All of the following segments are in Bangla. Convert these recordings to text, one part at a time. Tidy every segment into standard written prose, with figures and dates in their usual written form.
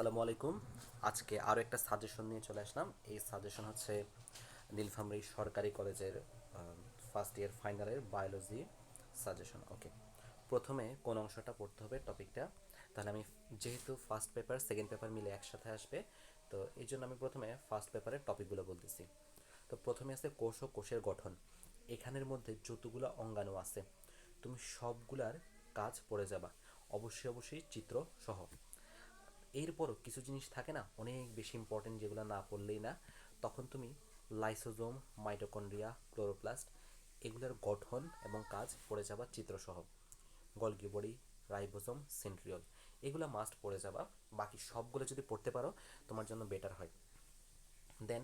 আসসালামু আলাইকুম। আজকে আরও একটা সাজেশন নিয়ে চলে আসলাম। এই সাজেশন হচ্ছে নীলফামারী সরকারি কলেজের ফার্স্ট ইয়ার ফাইনালের বায়োলজি সাজেশন। ওকে, প্রথমে কোন অংশটা পড়তে হবে টপিকটা, তাহলে আমি যেহেতু ফার্স্ট পেপার সেকেন্ড পেপার মিলে একসাথে আসবে, তো এই জন্য আমি প্রথমে ফার্স্ট পেপারের টপিকগুলো বলতেছি। তো প্রথমে আছে কোষ ও কোষের গঠন। এখানের মধ্যে যতগুলো অঙ্গাণু আছে তুমি সবগুলার কাজ পড়ে যাবা, অবশ্যই অবশ্যই চিত্র সহ। এরপরও কিছু জিনিস থাকে না অনেক বেশি ইম্পর্টেন্ট, যেগুলো না পড়লেই না। তখন তুমি লাইসোজোম, মাইটোকন্ড্রিয়া, ক্লোরোপ্লাস্ট এগুলোর গঠন এবং কাজ পড়ে যাবা চিত্রসহ। গলগি বডি, রাইবোজোম, সেন্ট্রিওল এগুলো মাস্ট পড়ে যাবা। বাকি সবগুলো যদি পড়তে পারো তোমার জন্য বেটার হয়। দেন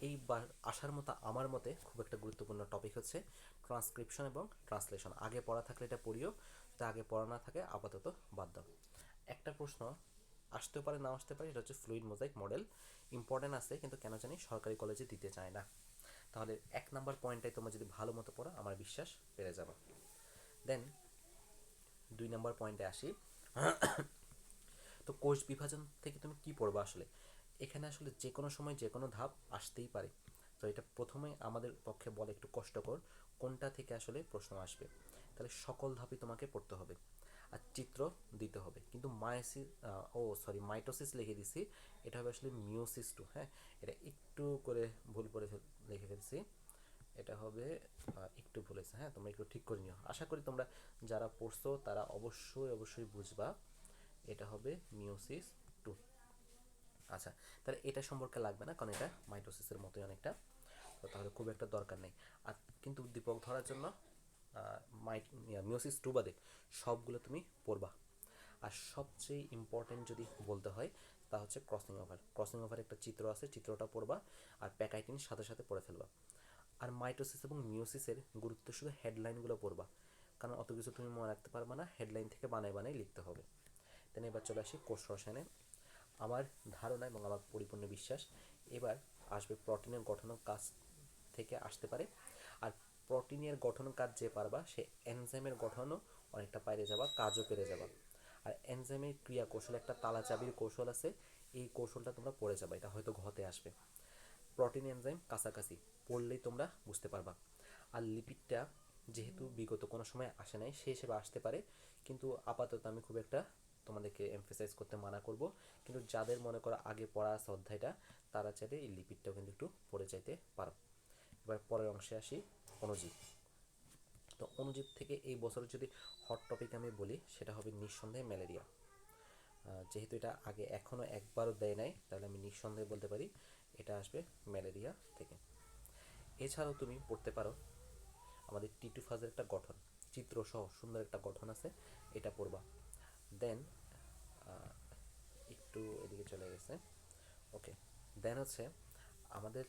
এইবার আসার মতো আমার মতে খুব একটা গুরুত্বপূর্ণ টপিক হচ্ছে ট্রান্সক্রিপশন এবং ট্রান্সলেশন। আগে পড়া থাকলে এটা পড়িও, যদি আগে পড়া না থাকে আপাতত বাদ দাও। একটা প্রশ্ন আসতেও পারে না আসতে পারে, এটা হচ্ছে ফ্লুইড মোজাইক মডেল। ইম্পর্টেন্ট আছে কিন্তু কেন জানি সরকারি কলেজে দিতে চায় না। তাহলে 1 নম্বর পয়েন্টটাই তোমরা যদি ভালো মতো পড়ো আমার বিশ্বাস পেরে যাবে। দেন 2 নম্বর পয়েন্টে আসি। তো কোষ বিভাজন থেকে তুমি কি পড়বা আসলে? এখানে আসলে যে কোনো সময় যে কোনো ধাপ আসতেই পারে। তো এটা প্রথমে আমাদের পক্ষে বলে একটু কষ্টকর, কোনটা থেকে আসলে প্রশ্ন আসবে। তাহলে সকল ধাপই তোমাকে পড়তে হবে আর চিত্র দিতে হবে। কিন্তু মাইটোসিস লিখে দিছি, এটা হবে আসলে মিওসিস টু। হ্যাঁ, এটা একটু করে ভুল করে লিখে ফেলছি। এটা হবে একটু ভুল হয়েছে। হ্যাঁ, তোমরা একটু ঠিক করে নিও। আশা করি তোমরা যারা পড়ছো তারা অবশ্যই অবশ্যই বুঝবা। এটা হবে মিওসিস টু। আচ্ছা, তাহলে এটা সম্পর্কে লাগবে না, কারণ এটা মাইটোসিসের মতোই অনেকটা, তো তাহলে খুব একটা দরকার নেই। আর কিন্তু উদ্দীপক ধরার জন্য মিওসিস টু বাদে সবগুলো তুমি পড়বা। আর সবচেয়ে ইম্পর্টেন্ট যদি বলতে হয় তা হচ্ছে ক্রসিং ওভার। ক্রসিং ওভার একটা চিত্র আছে, চিত্রটা পড়বা আর প্যাকাইটিন সাথে সাথে পড়ে ফেলবা। আর মাইটোসিস এবং মিওসিসের গুরুত্ব শুধু হেডলাইনগুলো পড়বা, কারণ অত কিছু তুমি মনে রাখতে পারবে না, হেডলাইন থেকে বানায় বানায় লিখতে হবে। দেন এবার চলে আসি কোষ রসায়নে। আমার ধারণা এবং আমার পরিপূর্ণ বিশ্বাস এবার আসবে প্রোটিনের গঠন কাজ থেকে আসতে পারে। আর প্রোটিনের গঠন কাজ যে পারবা সে এনজাইমের গঠনও অনেকটা পাইরে যাবা, কাজও পেরে যাবা। আর এনজাইমের ক্রিয়া কৌশল একটা তালা চাবির কৌশল আছে, এই কৌশলটা তোমরা পড়ে যাবা, এটা হয়তো ঘতে আসবে। প্রোটিন এনজাইম কাছাকাছি পড়লেই তোমরা বুঝতে পারবা। আর লিপিডটা যেহেতু বিগত কোনো সময় আসে নাই সেই হিসেবে আসতে পারে, কিন্তু আপাতত আমি খুব একটা তোমাদেরকে এমফেসাইজ করতে মানা করব। কিন্তু যাদের মনে করো আগে পড়া আছে অধ্যায়টা, তারা চাইলে এই লিপিডটাও কিন্তু একটু পড়ে যাইতে পারো। এবার পরের অংশে আসি, অণুজীব। তো অণুজীব থেকে এই বছর যদি হট টপিক আমি বলি সেটা হবে নিঃসন্দেহে ম্যালেরিয়া। যেহেতু এটা আগে এখনও একবারও দেয় নাই, তাহলে আমি নিঃসন্দেহে বলতে পারি এটা আসবে ম্যালেরিয়া থেকে। এছাড়াও তুমি পড়তে পারো আমাদের টিটু ফাজের একটা গঠন, চিত্র সহ সুন্দর একটা গঠন আছে, এটা পড়বা। দেন একটু এদিকে চলে গেছে। ওকে, দেন হচ্ছে আমাদের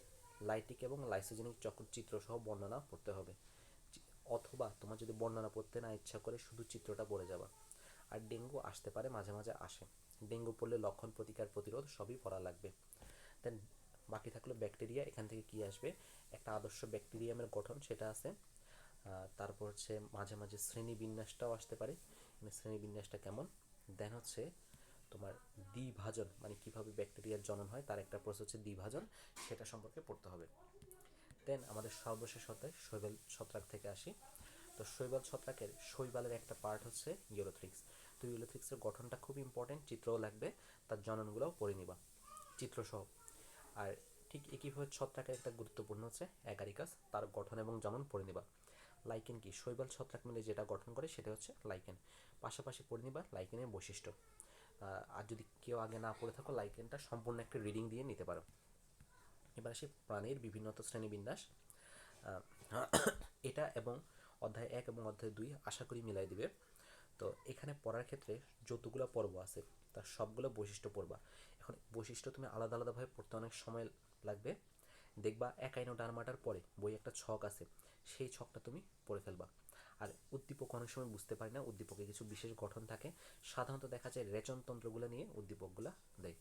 লাইটিক এবং লাইসোজেনিক চক্রচিত্র সহ বর্ণনা পড়তে হবে, অথবা তোমার যদি বর্ণনা পড়তে না ইচ্ছা করে শুধু চিত্রটা পড়ে যাবা। আর ডেঙ্গু আসতে পারে, মাঝে মাঝে আসে। ডেঙ্গু পড়লে লক্ষণ, প্রতিকার, প্রতিরোধ সবই পড়া লাগবে। দেন বাকি থাকলো ব্যাকটেরিয়া। এখান থেকে কি আসবে, একটা আদর্শ ব্যাকটেরিয়ামের গঠন সেটা আছে। তারপর হচ্ছে মাঝে মাঝে শ্রেণীবিন্যাসটাও আসতে পারে, মানে শ্রেণীবিন্যাসটা কেমন। দেন হচ্ছে তোমার দ্বিভাজন, মানে কিভাবে ব্যাকটেরিয়ার জনন হয় তার একটা প্রসেস হচ্ছে দ্বিভাজন, সেটা সম্পর্কে পড়তে হবে। দেন আমাদের সর্বশেষ অধ্যায় শৈবাল ছত্রাক থেকে আসি। তো শৈবাল ছত্রাকের শৈবালের একটা পার্ট হচ্ছে ইউরোথ্রিক্স। তো ইউরোথ্রিক্সের গঠনটা খুব ইম্পর্টেন্ট, চিত্রও লাগবে, তার জননগুলোও পড়ে নিবা চিত্রসহ। আর ঠিক একইভাবে ছত্রাকের একটা গুরুত্বপূর্ণ হচ্ছে অ্যাগারিকাস, তার গঠন এবং জনন পড়ে নিবা। লাইকেন কি, শৈবাল ছত্রাক মিলে যেটা গঠন করে সেটা হচ্ছে লাইকেন, পাশাপাশি পড়ে নিবা লাইকেনের বৈশিষ্ট্য। আর যদি কেউ আগে না পড়ে থাকো লাইকেনটা সম্পূর্ণ একটা রিডিং দিয়ে নিতে পারো। এবার আসি প্রাণীর বিভিন্নতা শ্রেণীবিন্যাস। এটা এবং অধ্যায় 1 এবং অধ্যায় 2 আশা করি মিলাই দিবে। তো এখানে পড়ার ক্ষেত্রে যতগুলো পর্ব আছে তার সবগুলো বৈশিষ্ট্য পড়বা। এখন বৈশিষ্ট্য তুমি আলাদা আলাদাভাবে পড়তে অনেক সময় লাগবে। দেখবা একাইনোডার্মাটার পরে বই একটা ছক আছে, সেই ছকটা তুমি পড়ে ফেলবা। আর উদ্দীপক অনেক সময় বুঝতে পারি না, উদ্দীপকে কিছু বিশেষ গঠন থাকে, সাধারণত দেখা যায় রেচনতন্ত্রগুলো নিয়ে উদ্দীপকগুলো দেয়।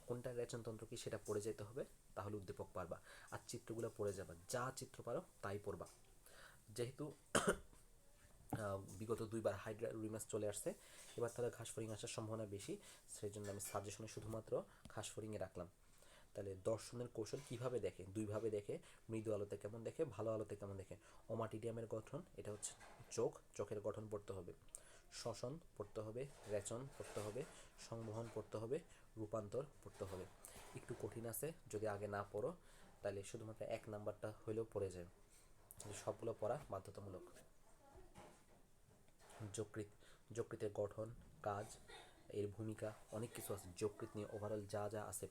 কোনটা রেচনতন্ত্র কি সেটা পড়ে যেতে হবে, তাহলে উদ্দীপক পারবা। আর চিত্রগুলো পড়ে যাবা, যা চিত্র পারো তাই পড়বা। যেহেতু বিগত দুইবার হাইড্রা রিম্যাচ চলে আসছে, এবার তাহলে ঘাসফড়িং আসার সম্ভাবনা বেশি, সেই জন্য আমি সাজেশনে শুধুমাত্র ঘাসফড়িংয়ে রাখলাম। তাহলে দর্শনের কৌশল কিভাবে দেখে, দুইভাবে দেখে, মৃদু আলোতে কেমন দেখে, ভালো আলোতে কেমন দেখে। ওমাটিডিয়ামের গঠন, এটা হচ্ছে চোখ, চোখের গঠন পড়তে হবে, শ্বসন পড়তে হবে, রেচন পড়তে হবে, সংবহন পড়তে হবে, রূপান্তর পড়তে হবে। একটু কঠিন আছে, যদি আগে না পড়ো তাহলে শুধুমাত্র 1 নাম্বারটা হইলেও পড়ে যায়, সবগুলো পড়া বাধ্যতামূলক। যকৃৎ, যকৃতের গঠন, কাজ, এর ভূমিকা, অনেক কিছু আছে যকৃৎ নিয়ে, ওভারঅল যা যা আছে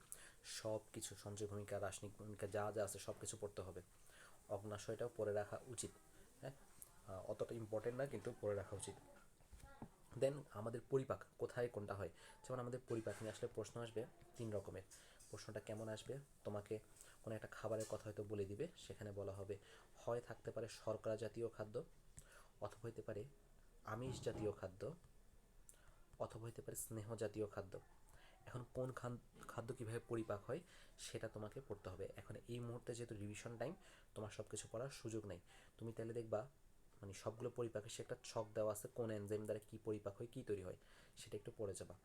সব কিছু, সঞ্চয় ভূমিকা, রাসায়নিক ভূমিকা, যা যা আছে সব কিছু পড়তে হবে। অগ্নাশয়টাও পড়ে রাখা উচিত, হ্যাঁ, অতটা ইম্পর্টেন্ট না কিন্তু পড়ে রাখা উচিত। দেন আমাদের পরিপাক কোথায় কোনটা হয়, যেমন আমাদের পরিপাক নিয়ে আসলে প্রশ্ন আসবে 3 রকমের। প্রশ্নটা কেমন আসবে, তোমাকে কোনো একটা খাবারের কথা হয়তো বলে দিবে, সেখানে বলা হবে হয় থাকতে পারে শর্করা জাতীয় খাদ্য, অথবা হইতে পারে আমিষ জাতীয় খাদ্য, অথবা হইতে পারে স্নেহ জাতীয় খাদ্য। এখন কোন খাদ্য কীভাবে পরিপাক হয় সেটা তোমাকে পড়তে হবে। এখন এই মুহূর্তে যেহেতু রিভিশন টাইম, তোমার সব কিছু পড়ার সুযোগ নেই। তুমি তাহলে দেখবা মানে সবগুলো পরিপাকের সে একটা ছক দেওয়া আছে, কোন এনজাইম দ্বারা কী পরিপাক হয়, কী তৈরি হয়, সেটা একটু পড়ে যাবা।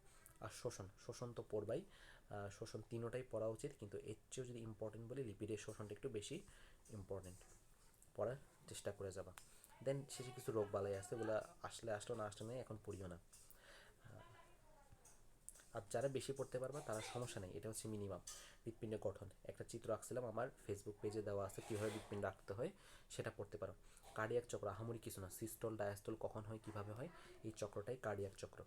আর শোষণ, শোষণ তো পড়বাই, শোষণ তিনোটাই পড়া উচিত, কিন্তু এর চেয়েও যদি ইম্পর্টেন্ট বলি লিপিডের শোষণটা একটু বেশি ইম্পর্টেন্ট, পড়ার চেষ্টা করে যাবা। দেন শেষে কিছু রোগ বালাই আছে, ওগুলো আসলে আসলো, না আসলে নেই, এখন পড়িও না। আর যারা বেশি পড়তে পারবা তারা সমস্যা নেই, এটা হচ্ছে মিনিমাম। হৃৎপিণ্ডের গঠন একটা চিত্র আঁকছিলাম, আমার ফেসবুক পেজে দেওয়া আছে, কীভাবে হৃৎপিণ্ড আঁকতে হয় সেটা পড়তে পারো। কার্ডিয়াক চক্র আহামরি কিছু না, সিস্টল ডায়াস্টল কখন হয়, কীভাবে হয়, এই চক্রটাই কার্ডিয়াক চক্র।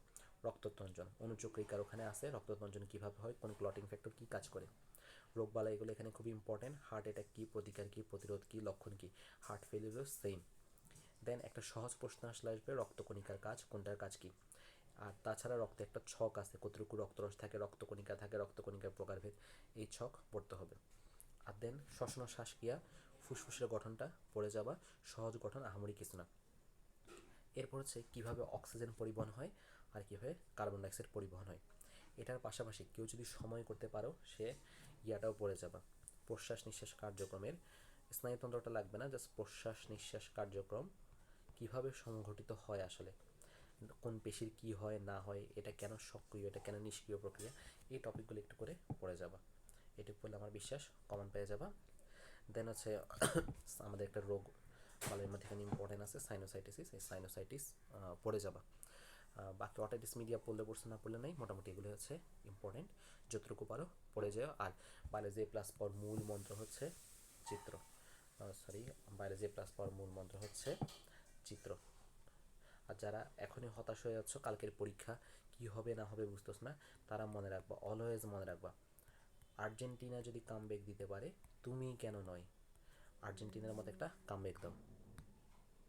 রক্ততঞ্জন অনুচক্রিকার ওখানে আছে, রক্ততঞ্জন কীভাবে হয়, কোন ক্লটিং ফ্যাক্টর কী কাজ করে। রোগবালাই এগুলো এখানে খুবই ইম্পর্টেন্ট, হার্ট অ্যাটাক কী, প্রতিকার কী, প্রতিরোধ কী, লক্ষণ কী, হার্ট ফেলিউরও সেম। দেন একটা সহজ প্রশ্ন আসবে রক্তকণিকার কাজ, কোনটার কাজ কী। আর তাছাড়া রক্তে একটা ছক আছে, কতটুকু রক্তরস থাকে, রক্তকণিকা থাকে, রক্তকণিকার প্রকারভেদ, এই ছক পড়তে হবে। আর দেন শ্বসন শ্বাসক্রিয়া, ফুসফুসের গঠনটা পড়ে যাবা, সহজ গঠন, আহামরি কিছু না। এরপর হচ্ছে কীভাবে অক্সিজেন পরিবহন হয় আর কীভাবে কার্বন ডাইঅক্সাইড পরিবহন হয়। এটার পাশাপাশি কেউ যদি সময় করতে পারো সে ইয়াটাও পড়ে যাবা, প্রশ্বাস নিঃশ্বাস কার্যক্রমের, স্নায়ুতন্ত্রটা লাগবে না, জাস্ট প্রশ্বাস নিঃশ্বাস কার্যক্রম কীভাবে সংঘটিত হয় আসলে, কোন পেশির কী হয় না হয়, এটা কেন সক্রিয়, এটা কেন নিষ্ক্রিয় প্রক্রিয়া, এই টপিকগুলো একটু করে পড়ে যাবা। এটুকু পড়লে আমার বিশ্বাস কমন পেয়ে যাবা। দেন হচ্ছে আমাদের একটা রোগ বালের মধ্যে এখানে ইম্পর্টেন্ট আছে সাইনোসাইটিস, এই সাইনোসাইটিস পড়ে যাবা। বাকি অটাইটিস মিডিয়া পড়লে পড়ছে, না পড়লে নেই, মোটামুটি এগুলো হচ্ছে ইম্পর্টেন্ট, যতটুকু পারো পড়ে যাও। আর বায়োলজি প্লাস পর মূল মন্ত্র হচ্ছে চিত্র, বায়োলজি প্লাস পর মূল মন্ত্র হচ্ছে চিত্র। আর যারা এখনই হতাশ হয়ে যাচ্ছ, কালকের পরীক্ষা কি হবে না হবে বুঝতেছ না, তারা মনে রাখবা, অলওয়েজ মনে রাখবা, আর্জেন্টিনা যদি কামব্যাক দিতে পারে তুমি কেন নয়, আর্জেন্টিনার মতো একটা কামব্যাক দাও।